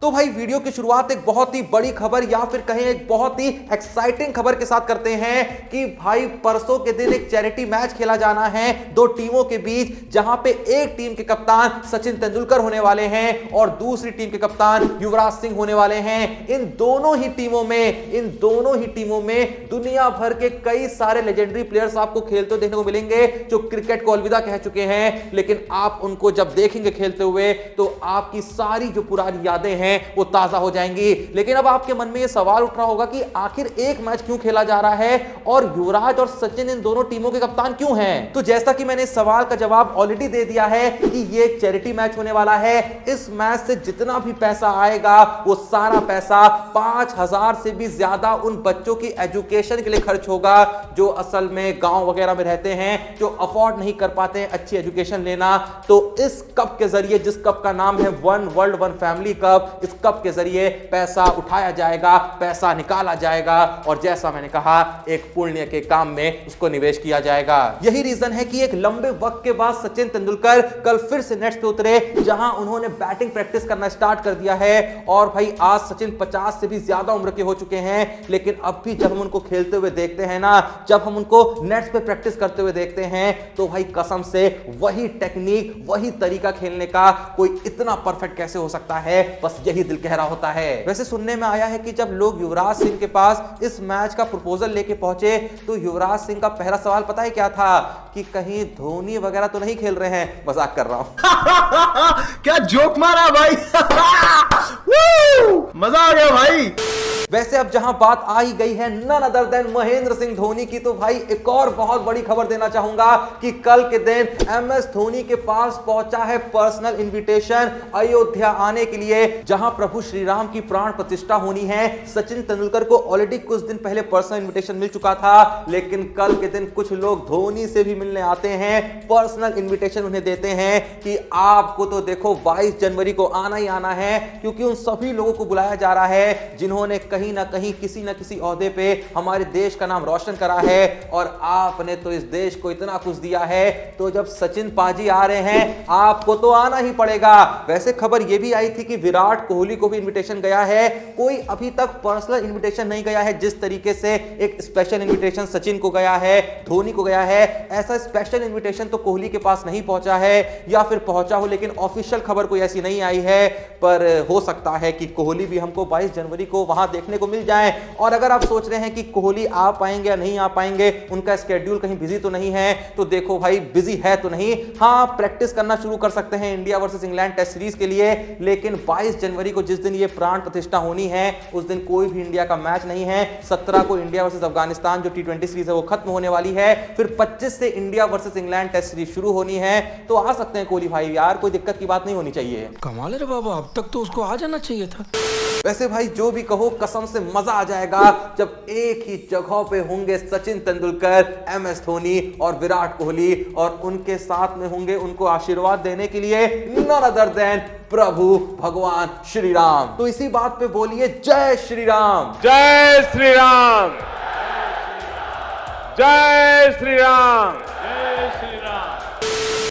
तो भाई वीडियो की शुरुआत एक बहुत ही बड़ी खबर या फिर कहें एक बहुत ही एक्साइटिंग खबर के साथ करते हैं कि भाई परसों के दिन एक चैरिटी मैच खेला जाना है दो टीमों के बीच, जहां पे एक टीम के कप्तान सचिन तेंदुलकर होने वाले हैं और दूसरी टीम के कप्तान युवराज सिंह होने वाले हैं। इन दोनों ही टीमों में दुनिया भर के कई सारे लेजेंडरी प्लेयर्स आपको खेलते देखने को मिलेंगे जो क्रिकेट को अलविदा कह चुके हैं, लेकिन आप उनको जब देखेंगे खेलते हुए तो आपकी सारी जो पुरानी यादें हैं वो ताजा हो जाएंगी। लेकिन अब आपके मन में यह सवाल उठ रहा होगा कि आखिर एक मैच क्यों खेला जा रहा है और युवराज और सचिन इन दोनों टीमों के कप्तान क्यों हैं? तो जैसा कि मैंने इस सवाल का जवाब ऑलरेडी दे दिया है कि ये एक चैरिटी मैच होने वाला है। इस मैच से जितना भी पैसा आएगा वो सारा पैसा 5000 से भी ज्यादा उन बच्चों की एजुकेशन के लिए खर्च होगा जो असल में गांव वगैरह में रहते हैं, जो अफोर्ड नहीं कर पाते हैं अच्छी एजुकेशन लेना। तो इस कप के जरिए, जिस कप का नाम है one world one family cup, इस कप के जरिए पैसा उठाया जाएगा, पैसा निकाला जाएगा और जैसा मैंने कहा एक पुण्य के काम में उसको निवेश किया जाएगा। यही रीजन है कि एक लंबे वक्त के बाद सचिन तेंदुलकर कल फिर से नेट्स पे उतरे, जहां उन्होंने बैटिंग प्रैक्टिस करना स्टार्ट कर दिया है। और भाई आज सचिन 50 से भी ज्यादा उम्र के हो चुके हैं, लेकिन अब भी जब हम उनको खेलते हुए देखते हैं ना, जब हम उनको नेट्स पे प्रैक्टिस करते हुए देखते हैं तो भाई कसम से वही टेक्निक, वही तरीका खेलने का कोई इतना परफेक्ट कैसे हो सकता है, बस यही दिल कह रहा होता है। वैसे सुनने में आया है कि जब लोग युवराज सिंह के पास इस मैच का प्रपोजल लेके पहुंचे तो युवराज सिंह का पहला सवाल पता है क्या था? कि कहीं धोनी वगैरह तो नहीं खेल रहे हैं। मजाक कर रहा हूं। क्या जोक मारा भाई। मजा आ गया भाई। वैसे अब जहां बात आ ही गई है none other than Mahendra Singh Dhoni की, तो भाई एक और बहुत बड़ी खबर देना चाहूंगा कि कल के दिन एमएस धोनी के पास पहुंचा है पर्सनल इनविटेशन अयोध्या आने के लिए, जहां प्रभु श्री राम की प्राण प्रतिष्ठा होनी है। सचिन तेंदुलकर को ऑलरेडी कुछ दिन पहले पर्सनल इनविटेशन मिल चुका था, लेकिन कल के दिन कुछ लोग धोनी से भी मिलने आते हैं, पर्सनल इनविटेशन उन्हें देते हैं कि आपको तो देखो 22 जनवरी को आना ही आना है, क्योंकि उन सभी लोगों को बुलाया जा रहा है जिन्होंने कहीं ना कहीं किसी ना किसी ओहदे पे हमारे देश का नाम रोशन करा है और आपने तो इस देश को इतना कुछ दिया है, तो जब सचिन पाजी आ रहे हैं आपको तो आना ही पड़ेगा। वैसे खबर यह भी आई थी कि विराट कोहली को भी इनविटेशन गया है, कोई अभी तक पर्सनल इनविटेशन नहीं गया है। जिस तरीके से एक स्पेशल इनविटेशन सचिन को गया है, धोनी को गया है, ऐसा स्पेशल इनविटेशन तो कोहली के पास नहीं पहुंचा है, या फिर पहुंचा हो लेकिन ऑफिशियल खबर कोई ऐसी नहीं आई है। पर हो सकता है कि कोहली भी हमको 22 जनवरी को वहां देखने को मिल जाए। और अगर आप सोच रहे हैं कि कोहली आ पाएंगे या नहीं आ पाएंगे, उनका स्केड्यूल कहीं बिजी तो नहीं है, तो देखो भाई बिजी है तो नहीं, हाँ प्रैक्टिस करना शुरू कर सकते हैं India versus England test series के लिए, लेकिन 22 जनवरी को जिस दिन ये प्राण प्रतिष्ठा होनी है उस दिन कोई भी इंडिया का मैच नहीं है। 17 को इंडिया वर्सेस अफगानिस्तान जो T20 सीरीज है वो खत्म होने वाली है, फिर 25 से India versus England test series शुरू होनी है। तो आ सकते हैं कोहली भाई, यार कोई दिक्कत की बात नहीं होनी चाहिए। कमाल है रे बाबा, अब तक तो उसको आ जाना चाहिए था। वैसे भाई जो भी कहो, कसम से मजा आ जाएगा जब एक ही जगह पे होंगे सचिन तेंदुलकर, एमएस धोनी और विराट कोहली, और उनके साथ में होंगे उनको आशीर्वाद देने के लिए नन अदर देन प्रभु भगवान श्री राम। तो इसी बात पे बोलिए जय श्री राम, जय श्री राम, जय श्री राम, जय श्री राम।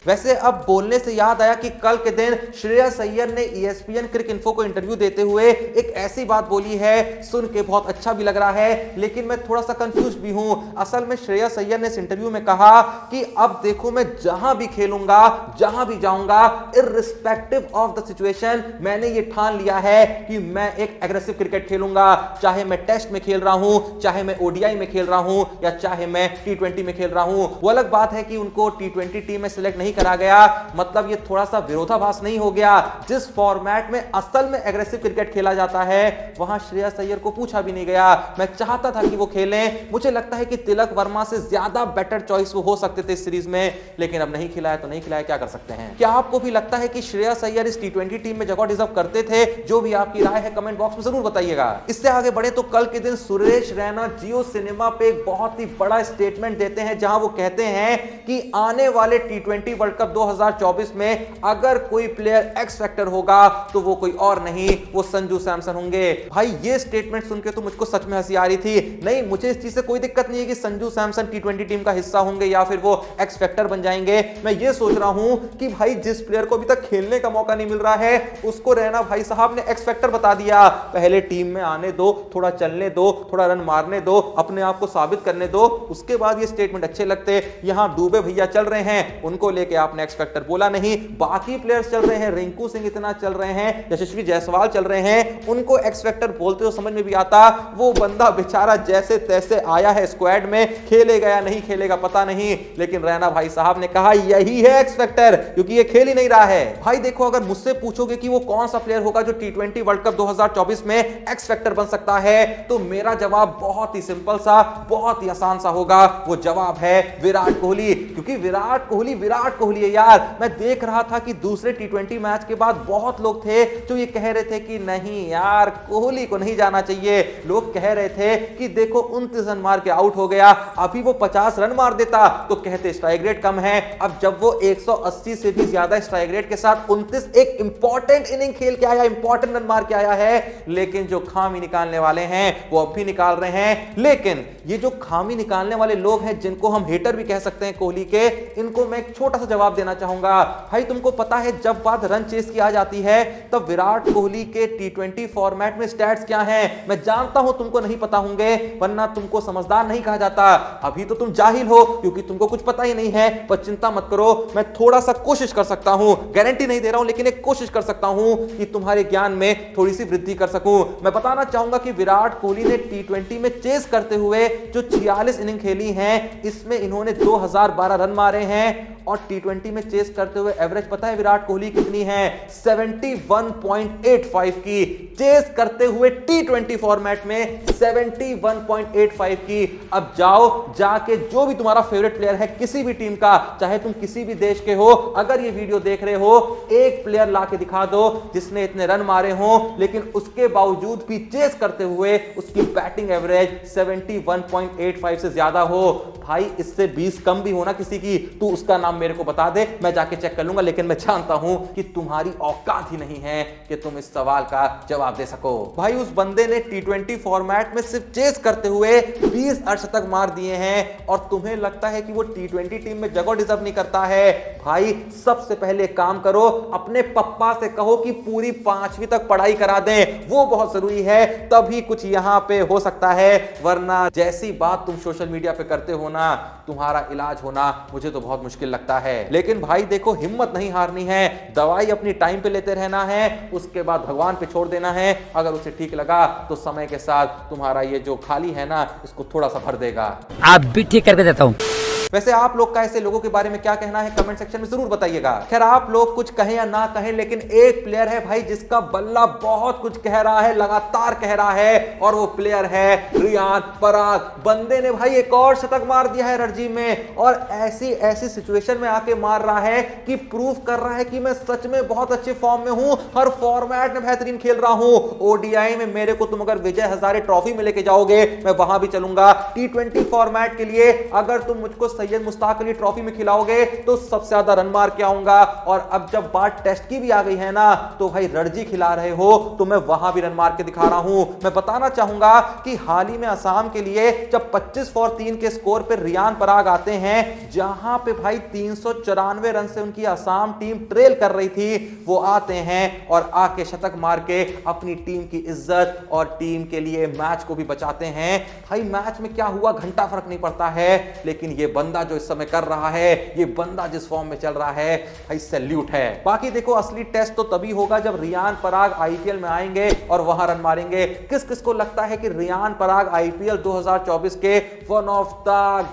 वैसे अब बोलने से याद आया कि कल के दिन श्रेयस अय्यर ने ESPN क्रिक इन्फो को इंटरव्यू देते हुए एक ऐसी बात बोली है, सुन के बहुत अच्छा भी लग रहा है, लेकिन मैं थोड़ा सा कंफ्यूज भी हूं। असल में श्रेयस अय्यर ने इस इंटरव्यू में कहा कि अब देखो मैं जहां भी खेलूंगा, जहां भी जाऊंगा, इररिस्पेक्टिव ऑफ द सिचुएशन, मैंने ये ठान लिया है कि मैं एक एग्रेसिव क्रिकेट खेलूंगा, चाहे मैं टेस्ट में खेल रहा हूं, चाहे मैं ODI में खेल रहा हूं, या चाहे मैं T20 में खेल रहा हूं। वो अलग बात है कि उनको T20 टीम में सिलेक्ट नहीं करा गया, मतलब ये थोड़ा सा विरोधाभास नहीं हो गया? जिस फॉर्मेट में असल में एग्रेसिव क्रिकेट खेला जाता है वहां श्रेयस अय्यर को पूछा भी नहीं गया। मैं चाहता था कि वो खेलें, मुझे लगता है कि तिलक वर्मा से ज्यादा बेटर चॉइस वो हो सकते थे इस सीरीज में, लेकिन अब नहीं खिलाया तो नहीं खिलाया, क्या कर सकते हैं। क्या आपको भी लगता है कि श्रेयस अय्यर इस T20 टीम में जगह डिजर्व करते थे? जो भी आपकी राय है कमेंट बॉक्स में जरूर बताइएगा। इससे आगे बढ़े तो कल के दिन सुरेश रैना जियो सिनेमा पे एक बहुत ही बड़ा स्टेटमेंट देते हैं, जहां वो कहते हैं कि आने वाले T20 वर्ल्ड कप 2024 में अगर कोई प्लेयर एक्स फैक्टर होगा तो वो कोई और नहीं, वो संजू सैमसन होंगे। भाई ये स्टेटमेंट सुनकर तो मुझको सच में हंसी आ रही थी। नहीं, मुझे इस चीज से कोई दिक्कत नहीं है कि संजू सैमसन टी20 टीम का हिस्सा होंगे या फिर वो एक्स फैक्टर बन जाएंगे। मैं ये सोच रहा हूं कि भाई जिस प्लेयर को अभी तक खेलने का मौका नहीं मिल रहा है उसको रैना भाई साहब ने एक्स फैक्टर बता दिया। पहले टीम में आने दो, थोड़ा चलने दो, थोड़ा रन मारने दो, अपने आप को साबित करने दो, उसके बाद ये स्टेटमेंट अच्छे लगते। यहां डूबे भैया चल रहे हैं, उनको लेके आपने एक्स फैक्टर बोला नहीं। बाकी प्लेयर्स चल रहे हैं, रिंकू सिंह इतना चल रहे हैं, यशस्वी जायसवाल चल रहे हैं, उनको एक्स फैक्टर बोलते हो समझ में भी आता। वो बंदा बेचारा जैसे तैसे आया है स्क्वाड में, खेलेगा या नहीं खेलेगा पता नहीं, लेकिन रैना भाई साहब ने कहा यही है एक्स फैक्टर, क्योंकि ये खेल ही नहीं रहा है। भाई देखो, अगर मुझसे पूछोगे कि वो कौन सा प्लेयर होगा जो टी20 वर्ल्ड कप 2024 में एक्स फैक्टर बन सकता है, तो मेरा जवाब बहुत ही सिंपल सा, बहुत ही आसान सा होगा। वो जवाब है विराट कोहली, क्योंकि विराट कोहली है यार। मैं देख रहा था कि दूसरे टी20 मैच के बाद बहुत लोग थे जो ये कह रहे थे कि नहीं यार कोहली को नहीं जाना चाहिए। लोग कह रहे थे कि देखो 29 रन मार के आउट हो गया, अभी वो 50 रन मार देता तो कहते स्ट्राइक रेट कम है। अब जब वो 180 से भी ज्यादा स्ट्राइक रेट के साथ 29 एक इंपॉर्टेंट इनिंग खेल के आया, इंपॉर्टेंट रन मार के आया है, लेकिन जो खामी निकालने वाले हैं वो अब भी निकाल रहे हैं। लेकिन ये जो खामी निकालने वाले लोग हैं, जिनको हम हेटर भी कह सकते हैं कोहली के, इनको मैं एक छोटा सा जवाब देना चाहूंगा। भाई तुमको पता है जब बात रन चेस की आ जाती है तब विराट कोहली के टी20 फॉर्मेट में स्टैट्स क्या हैं, मैं जानता हूं तुमको नहीं पता होंगे, वरना तुमको समझदार नहीं कहा जाता। अभी तो तुम जाहिल हो क्योंकि तुमको कुछ पता ही नहीं है, पर चिंता मत करो, मैं थोड़ा सा कोशिश कर सकता हूं, गारंटी नहीं दे रहा हूं लेकिन एक कोशिश कर सकता हूं कि तुम्हारे ज्ञान में थोड़ी सी वृद्धि कर सकूं। मैं बताना चाहूंगा कि विराट कोहली ने टी20 में चेस करते हुए जो 46 इनिंग खेली हैं, इसमें इन्होंने 2012 रन मारे हैं, और टी20 में चेस करते हुए एवरेज पता है विराट कोहली कितनी है? 71.85 की। चेस करते हुए टी20 फॉर्मेट में 71.85 की। अब जाओ जाके जो भी तुम्हारा फेवरेट प्लेयर है किसी भी टीम का, चाहे तुम किसी भी देश के हो, अगर ये वीडियो देख रहे हो, एक प्लेयर लाके दिखा दो जिसने इतने रन मारे हो लेकिन उसके बावजूद भी चेस करते हुए उसकी बैटिंग एवरेज 71.85 से ज्यादा हो। भाई इससे 20 कम भी होना किसी की, तू उसका नाम मेरे को बता दे, मैं जाके चेक कर लूंगा, लेकिन मैं जानता हूं कि तुम्हारी औकात ही नहीं है कि तुम इस सवाल का जवाब दे सको। भाई उस बंदे ने टी20 फॉर्मेट में सिर्फ चेस करते हुए 20 अर्धशतक मार दिए हैं, और तुम्हें लगता है कि वो टी20 टीम में जगह डिजर्व नहीं करता है। भाई सबसे पहले काम करो, अपने पप्पा से कहो कि पूरी 5वीं तक पढ़ाई करा दें, वो बहुत जरूरी है, तभी कुछ यहां पे हो सकता है, वरना जैसी बात तुम सोशल मीडिया पे करते हो ना, तुम्हारा इलाज होना मुझे तो बहुत मुश्किल लगता है। लेकिन भाई देखो, हिम्मत नहीं हारनी है, दवाई अपनी टाइम पे लेते रहना है, उसके बाद भगवान पे छोड़ देना है। अगर उसे ठीक लगा तो समय के साथ तुम्हारा ये जो खाली है ना, इसको थोड़ा सा भर देगा। आप भी ठीक करके देता हूं। वैसे आप लोग का ऐसे लोगों के बारे में क्या कहना है कमेंट सेक्शन में जरूर बताइएगा। खैर आप लोग कुछ कहें या ना कहें, लेकिन एक प्लेयर है भाई जिसका बल्ला बहुत कुछ कह रहा है, लगातार कह रहा है, और वो प्लेयर है रियान पराग। बंदे ने भाई एक और शतक मार दिया है रणजी में, और ऐसी ऐसी सिचुएशन में आके मार रहा है कि प्रूफ कर रहा है कि मैं सच में बहुत अच्छे फॉर्म में हूं, हर फॉर्मेट में बेहतरीन खेल रहा हूं। ओडीआई में मेरे को तुम अगर विजय हजारे ट्रॉफी में लेके जाओगे, मैं वहां भी चलूंगा। टी20 फॉर्मेट के लिए अगर तुम मुझको सैयद मुश्ताक अली ट्रॉफी में खिलाओगे तो सबसे ज्यादा रन मार के आऊंगा। और अब जब बात टेस्ट की भी आ गई है ना, तो भाई रणजी खिला रहे हो तो मैं वहां भी रन मार के दिखा रहा हूं। मैं बताना चाहूंगा कि हाल ही में असम के लिए जब 25 फॉर 3 के स्कोर पर रियान पराग आते हैं, जहां पे भाई 394 रन से उनकी असम टीम ट्रेल कर रही थी, वो आते हैं और आके शतक मार के अपनी टीम की इज्जत और टीम के लिए मैच को भी बचाते हैं। भाई मैच में क्या हुआ घंटा फर्क नहीं पड़ता है, लेकिन ये बंदा जो इस समय कर रहा है, ये बंदा जिस फॉर्म में चल रहा है, भाई सैल्यूट है। बाकी देखो असली टेस्ट तो तभी होगा जब रियान पराग आईपीएल में आएंगे और वहां रन मारेंगे। किस किस को लगता है कि रियान पराग आईपीएल 2024 के one of the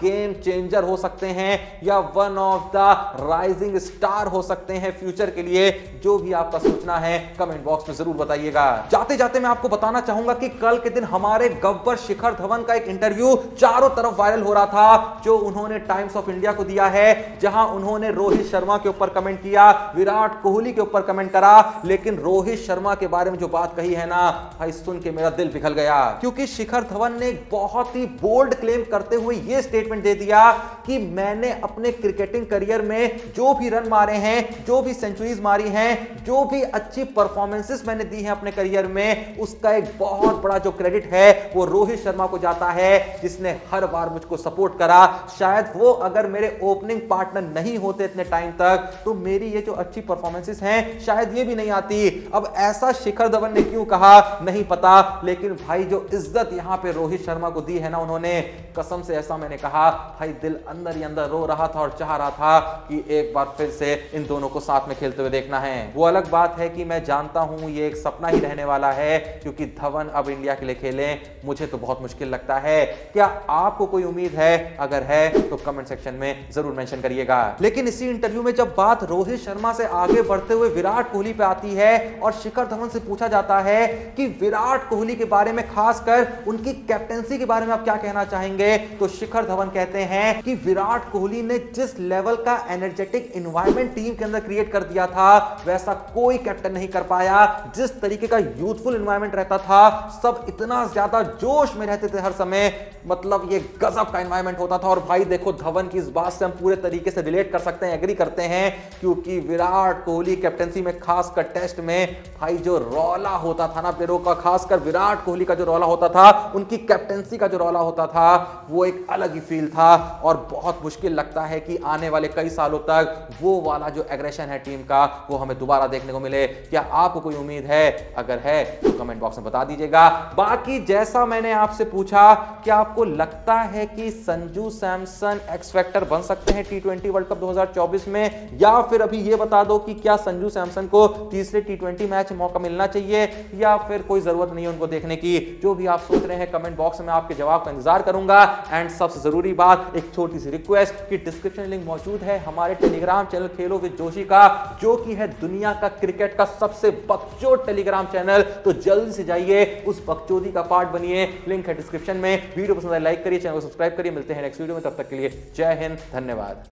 game changer हो सकते हैं या one of the rising star हो सकते हैं फ्यूचर के लिए? जो भी आपका सोचना है कमेंट बॉक्स में जरूर बताइएगा। जाते जाते मैं आपको बताना चाहूंगा कि कल के दिन हमारे गब्बर शिखर धवन का एक इंटरव्यू चारों तरफ वायरल हो रहा था, जो उन्होंने टाइम्स ऑफ इंडिया को दिया है, जहां उन्होंने रोहित शर्मा के ऊपर कमेंट किया, विराट कोहली के ऊपर कमेंट करा, लेकिन रोहित शर्मा के बारे में जो बात कही है ना भाई, सुन के मेरा दिल पिघल गया। क्योंकि शिखर धवन ने एक बहुत ही बोल्ड क्लेम करते हुए यह स्टेटमेंट दे दिया कि मैंने अपने क्रिकेटिंग करियर में जो भी रन मारे हैं, जो भी सेंचुरीज मारी हैं, जो भी अच्छी परफॉर्मेंसेस मैंने दी हैं अपने करियर में, उसका एक बहुत बड़ा जो क्रेडिट है वो रोहित शर्मा को जाता है, जिसने हर बार मुझको सपोर्ट करा। शायद वो अगर मेरे ओपनिंग पार्टनर नहीं होते इतने टाइम तक, तो मेरी ये जो अच्छी परफॉर्मेंसेस हैं शायद ये भी नहीं आती। अब ऐसा शिखर धवन ने क्यों कहा नहीं पता, लेकिन भाई जो इज्जत यहां पे रोहित शर्मा को दी है ना उन्होंने, कसम से ऐसा मैंने कहा भाई, दिल अंदर ही अंदर रो रहा था और चाह रहा था कि एक बार फिर से इन दोनों को साथ में खेलते हुए देखना है। वो अलग बात है कि मैं जानता हूं ये एक सपना ही रहने वाला है, क्योंकि धवन अब इंडिया के लिए खेलें मुझे तो बहुत मुश्किल लगता है। क्या आपको कोई उम्मीद है? अगर है तो कमेंट सेक्शन में जरूर मेंशन करिएगा। लेकिन इसी इंटरव्यू में जब बात रोहित शर्मा से आगे बढ़ते हुए विराट कोहली पे आती है और शिखर धवन से पूछा जाता है कि विराट कोहली के बारे में, खासकर उनकी कैप्टेंसी के बारे में आप क्या कहना चाहेंगे, तो शिखर धवन कहते हैं कि विराट कोहली ने जिस लेवल का एनर्जेटिक एनवायरनमेंट टीम के अंदर क्रिएट कर दिया था, वैसा कोई कैप्टन नहीं कर पाया। जिस तरीके का यूथफुल एनवायरनमेंट रहता था, सब इतना ज्यादा जोश में रहते थे हर समय, मतलब ये गजब का एनवायरनमेंट होता था। और भाई देखो, धवन की इस बात से हम पूरे तरीके से रिलेट कर सकते हैं, एग्री करते हैं, क्योंकि विराट कोहली कैप्टेंसी में, खासकर टेस्ट में, भाई जो रौला होता था ना प्लेयरों का, खासकर विराट कोहली का जो रौला होता था, उनकी कैप्टेंसी का जो रौला होता था, वो एक अलग ही फील था। और बहुत मुश्किल लगता है कि आने वाले कई सालों तक वो वाला जो एग्रेशन है टीम का, वो हमें दोबारा देखने को मिले। क्या आपको कोई उम्मीद है? अगर है तो कमेंट बॉक्स में बता दीजिएगा। बाकी जैसा मैंने आपसे पूछा, क्या आपको लगता है कि संजू सैमसन एक्स फैक्टर बन सकते हैं T20 वर्ल्ड कप 2024 में, या फिर अभी ये बता दो कि क्या संजू सैमसन को तीसरे T20 मैच मौका मिलना चाहिए, या फिर कोई जरूरत नहीं है उनको देखने की? जो भी आप सोच रहे हैं कमेंट बॉक्स में आपके जवाब का इंतजार करूंगा। एंड सबसे जरूरी बात, एक छोटी सी रिक्वेस्ट कि डिस्क्रिप्शन लिंक मौजूद है हमारे Telegram channel Khelo with Joshi का, जो कि है दुनिया का क्रिकेट का सबसे बकचोद टेलीग्राम चैनल। तो जल्दी से जाइए, उस बकचोदी का पार्ट बनिए, लिंक है डिस्क्रिप्शन में। वीडियो पसंद आए लाइक करिए, चैनल को सब्सक्राइब करिए। मिलते हैं नेक्स्ट वीडियो में, तब तक के लिए जय हिंद, धन्यवाद।